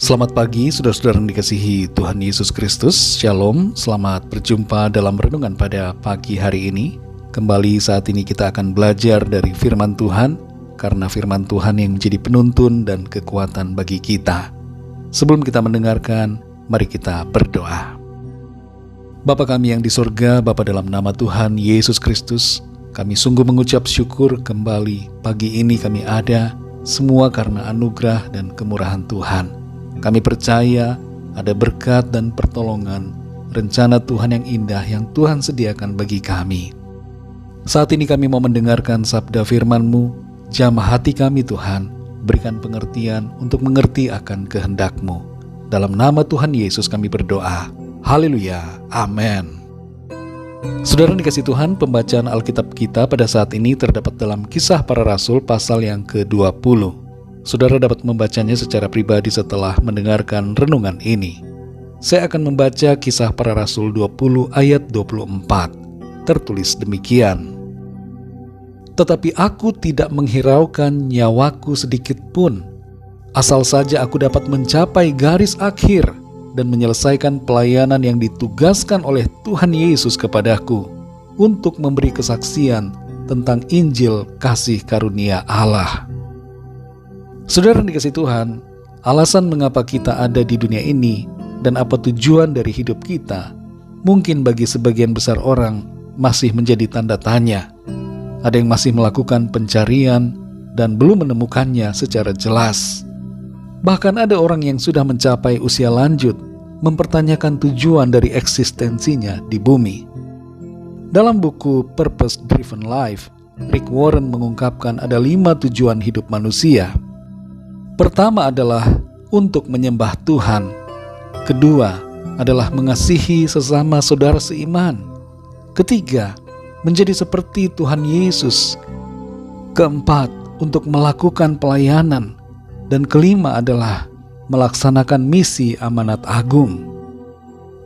Selamat pagi, saudara-saudara yang dikasihi Tuhan Yesus Kristus. Shalom, selamat berjumpa dalam renungan pada pagi hari ini. Kembali saat ini kita akan belajar dari firman Tuhan, karena firman Tuhan yang menjadi penuntun dan kekuatan bagi kita. Sebelum kita mendengarkan, mari kita berdoa. Bapa kami yang di surga, Bapa dalam nama Tuhan Yesus Kristus, kami sungguh mengucap syukur kembali pagi ini kami ada, semua karena anugerah dan kemurahan Tuhan. Kami percaya ada berkat dan pertolongan, rencana Tuhan yang indah yang Tuhan sediakan bagi kami. Saat ini kami mau mendengarkan sabda firman-Mu, jamah hati kami Tuhan, berikan pengertian untuk mengerti akan kehendak-Mu. Dalam nama Tuhan Yesus kami berdoa. Haleluya, amin. Saudara dikasih Tuhan, pembacaan Alkitab kita pada saat ini terdapat dalam Kisah Para Rasul pasal yang ke-20. Saudara dapat membacanya secara pribadi setelah mendengarkan renungan ini. Saya akan membaca Kisah Para Rasul 20 ayat 24. Tertulis demikian. Tetapi aku tidak menghiraukan nyawaku sedikit pun, asal saja aku dapat mencapai garis akhir dan menyelesaikan pelayanan yang ditugaskan oleh Tuhan Yesus kepadaku untuk memberi kesaksian tentang Injil kasih karunia Allah. Saudara yang dikasihi Tuhan, alasan mengapa kita ada di dunia ini dan apa tujuan dari hidup kita, mungkin bagi sebagian besar orang masih menjadi tanda tanya. Ada yang masih melakukan pencarian dan belum menemukannya secara jelas. Bahkan ada orang yang sudah mencapai usia lanjut, mempertanyakan tujuan dari eksistensinya di bumi. Dalam buku Purpose Driven Life, Rick Warren mengungkapkan ada 5 tujuan hidup manusia. Pertama adalah untuk menyembah Tuhan. Kedua adalah mengasihi sesama saudara seiman. Ketiga, menjadi seperti Tuhan Yesus. Keempat, untuk melakukan pelayanan. Dan kelima adalah melaksanakan misi amanat agung.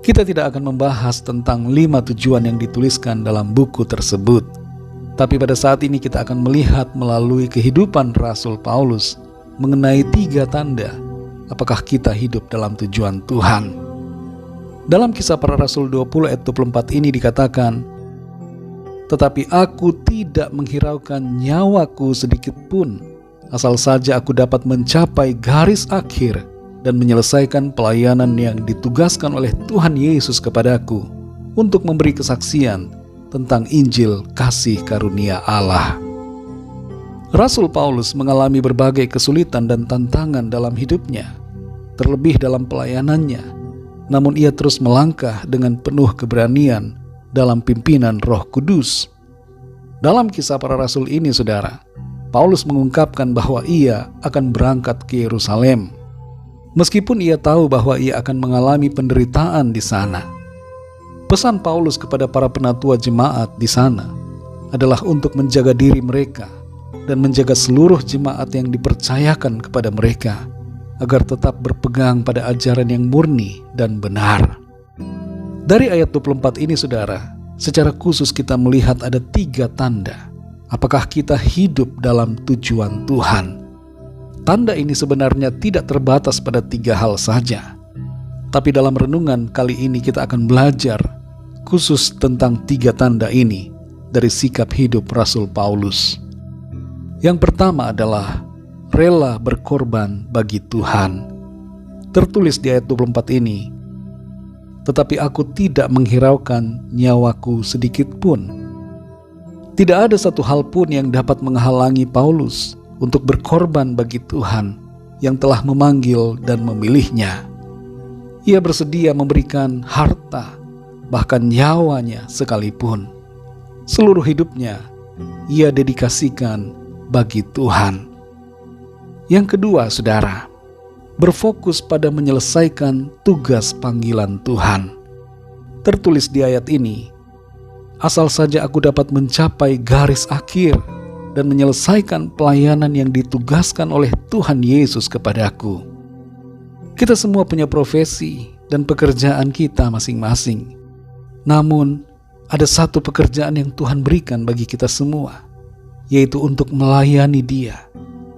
Kita tidak akan membahas tentang 5 tujuan yang dituliskan dalam buku tersebut. Tapi pada saat ini kita akan melihat melalui kehidupan Rasul Paulus mengenai 3 tanda apakah kita hidup dalam tujuan Tuhan. Dalam Kisah Para Rasul 20 ayat 24 ini dikatakan, tetapi aku tidak menghiraukan nyawaku sedikit pun, asal saja aku dapat mencapai garis akhir dan menyelesaikan pelayanan yang ditugaskan oleh Tuhan Yesus kepadaku untuk memberi kesaksian tentang Injil kasih karunia Allah. Rasul Paulus mengalami berbagai kesulitan dan tantangan dalam hidupnya, terlebih dalam pelayanannya. Namun ia terus melangkah dengan penuh keberanian dalam pimpinan Roh Kudus. Dalam Kisah Para Rasul ini, saudara, Paulus mengungkapkan bahwa ia akan berangkat ke Yerusalem. Meskipun ia tahu bahwa ia akan mengalami penderitaan di sana. Pesan Paulus kepada para penatua jemaat di sana adalah untuk menjaga diri mereka dan menjaga seluruh jemaat yang dipercayakan kepada mereka agar tetap berpegang pada ajaran yang murni dan benar. Dari ayat 24 ini, saudara, secara khusus kita melihat ada 3 tanda apakah kita hidup dalam tujuan Tuhan. Tanda ini sebenarnya tidak terbatas pada 3 hal saja. Tapi dalam renungan kali ini kita akan belajar khusus tentang 3 tanda ini dari sikap hidup Rasul Paulus. Yang pertama adalah rela berkorban bagi Tuhan. Tertulis di ayat 24 ini, tetapi aku tidak menghiraukan nyawaku sedikit pun. Tidak ada satu hal pun yang dapat menghalangi Paulus untuk berkorban bagi Tuhan yang telah memanggil dan memilihnya. Ia bersedia memberikan harta, bahkan nyawanya sekalipun. Seluruh hidupnya ia dedikasikan bagi Tuhan. Yang kedua, saudara, berfokus pada menyelesaikan tugas panggilan Tuhan. Tertulis di ayat ini, asal saja aku dapat mencapai garis akhir dan menyelesaikan pelayanan yang ditugaskan oleh Tuhan Yesus kepadaku. Kita semua punya profesi dan pekerjaan kita masing-masing. Namun, ada satu pekerjaan yang Tuhan berikan bagi kita semua, yaitu untuk melayani Dia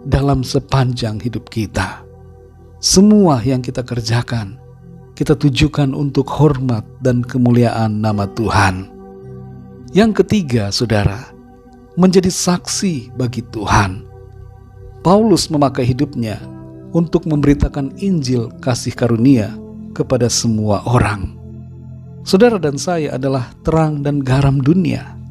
dalam sepanjang hidup kita. Semua yang kita kerjakan, kita tujukan untuk hormat dan kemuliaan nama Tuhan. Yang ketiga, saudara, menjadi saksi bagi Tuhan. Paulus memakai hidupnya untuk memberitakan Injil kasih karunia kepada semua orang. Saudara dan saya adalah terang dan garam dunia.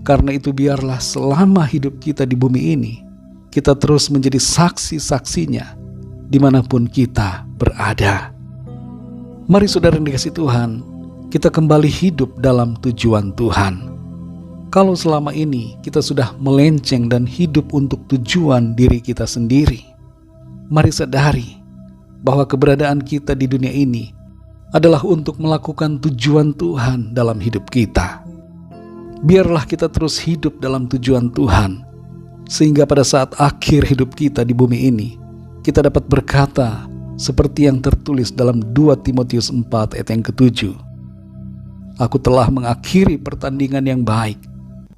Karena itu biarlah selama hidup kita di bumi ini, kita terus menjadi saksi-saksinya dimanapun kita berada. Mari saudara yang dikasihi Tuhan, kita kembali hidup dalam tujuan Tuhan. Kalau selama ini kita sudah melenceng dan hidup untuk tujuan diri kita sendiri, mari sadari bahwa keberadaan kita di dunia ini adalah untuk melakukan tujuan Tuhan dalam hidup kita. Biarlah kita terus hidup dalam tujuan Tuhan, sehingga pada saat akhir hidup kita di bumi ini, kita dapat berkata seperti yang tertulis dalam 2 Timotius 4 ayat yang ke-7. Aku telah mengakhiri pertandingan yang baik,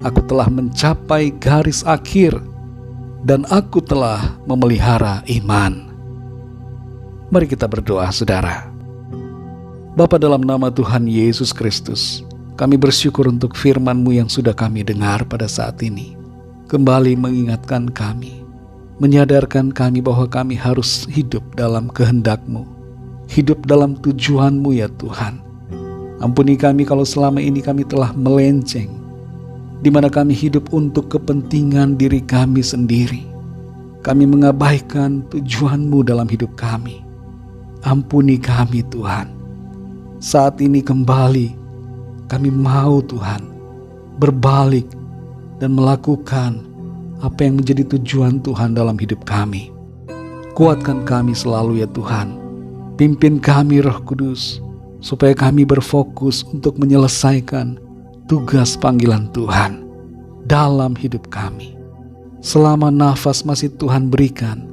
aku telah mencapai garis akhir, dan aku telah memelihara iman. Mari kita berdoa, saudara. Bapa, dalam nama Tuhan Yesus Kristus, kami bersyukur untuk firman-Mu yang sudah kami dengar pada saat ini. Kembali mengingatkan kami, menyadarkan kami bahwa kami harus hidup dalam kehendak-Mu, hidup dalam tujuan-Mu ya Tuhan. Ampuni kami kalau selama ini kami telah melenceng, di mana kami hidup untuk kepentingan diri kami sendiri. Kami mengabaikan tujuan-Mu dalam hidup kami. Ampuni kami Tuhan. Saat ini kembali kami mau Tuhan berbalik dan melakukan apa yang menjadi tujuan Tuhan dalam hidup kami. Kuatkan kami selalu ya Tuhan. Pimpin kami Roh Kudus, supaya kami berfokus untuk menyelesaikan tugas panggilan Tuhan dalam hidup kami. Selama nafas masih Tuhan berikan,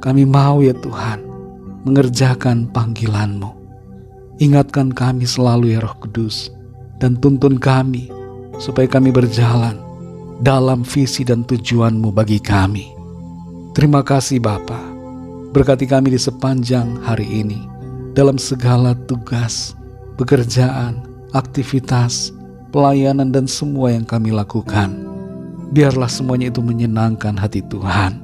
kami mau ya Tuhan mengerjakan panggilan-Mu. Ingatkan kami selalu ya Roh Kudus, dan tuntun kami supaya kami berjalan dalam visi dan tujuan-Mu bagi kami. Terima kasih Bapa. Berkati kami di sepanjang hari ini, dalam segala tugas, pekerjaan, aktivitas, pelayanan dan semua yang kami lakukan. Biarlah semuanya itu menyenangkan hati Tuhan.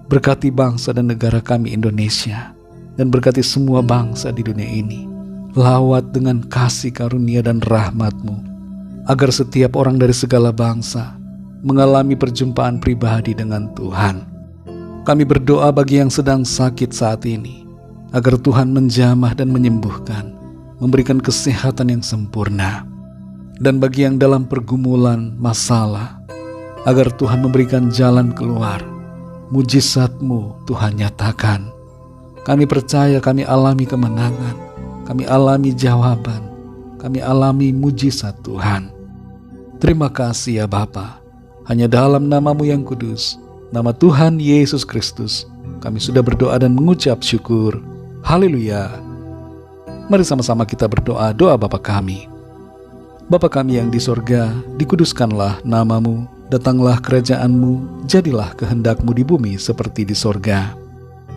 Berkati bangsa dan negara kami Indonesia, dan berkati semua bangsa di dunia ini. Lawat dengan kasih karunia dan rahmat-Mu, agar setiap orang dari segala bangsa mengalami perjumpaan pribadi dengan Tuhan. Kami berdoa bagi yang sedang sakit saat ini, agar Tuhan menjamah dan menyembuhkan, memberikan kesehatan yang sempurna. Dan bagi yang dalam pergumulan masalah, agar Tuhan memberikan jalan keluar. Mujizat-Mu Tuhan nyatakan. Kami percaya kami alami kemenangan, kami alami jawaban, kami alami mujizat Tuhan. Terima kasih ya Bapa. Hanya dalam nama-Mu yang kudus, nama Tuhan Yesus Kristus, kami sudah berdoa dan mengucap syukur. Haleluya. Mari sama-sama kita berdoa doa Bapa kami. Bapa kami yang di sorga, dikuduskanlah nama-Mu, datanglah kerajaan-Mu, jadilah kehendak-Mu di bumi seperti di sorga.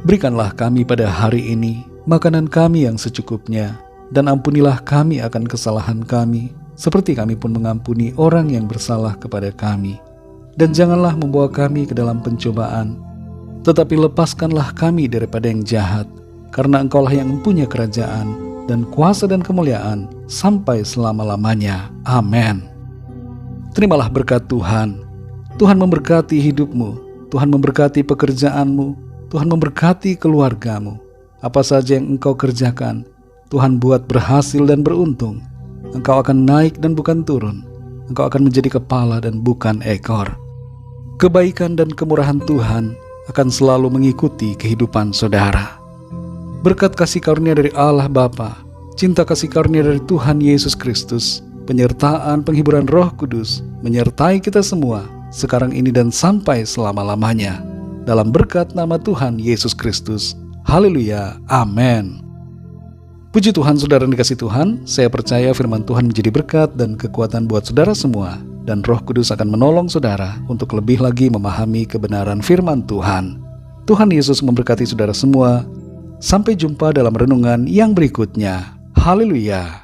Berikanlah kami pada hari ini makanan kami yang secukupnya, dan ampunilah kami akan kesalahan kami, seperti kami pun mengampuni orang yang bersalah kepada kami. Dan janganlah membawa kami ke dalam pencobaan, tetapi lepaskanlah kami daripada yang jahat, karena Engkau-lah yang mempunyai kerajaan, dan kuasa dan kemuliaan, sampai selama-lamanya. Amin. Terimalah berkat Tuhan. Tuhan memberkati hidupmu, Tuhan memberkati pekerjaanmu, Tuhan memberkati keluargamu. Apa saja yang engkau kerjakan, Tuhan buat berhasil dan beruntung. Engkau akan naik dan bukan turun. Engkau akan menjadi kepala dan bukan ekor. Kebaikan dan kemurahan Tuhan akan selalu mengikuti kehidupan saudara. Berkat kasih karunia dari Allah Bapa, cinta kasih karunia dari Tuhan Yesus Kristus, penyertaan penghiburan Roh Kudus menyertai kita semua sekarang ini dan sampai selama-lamanya. Dalam berkat nama Tuhan Yesus Kristus. Haleluya. Amin. Puji Tuhan, saudara yang dikasihi Tuhan, saya percaya firman Tuhan menjadi berkat dan kekuatan buat saudara semua, dan Roh Kudus akan menolong saudara untuk lebih lagi memahami kebenaran firman Tuhan. Tuhan Yesus memberkati saudara semua. Sampai jumpa dalam renungan yang berikutnya. Haleluya!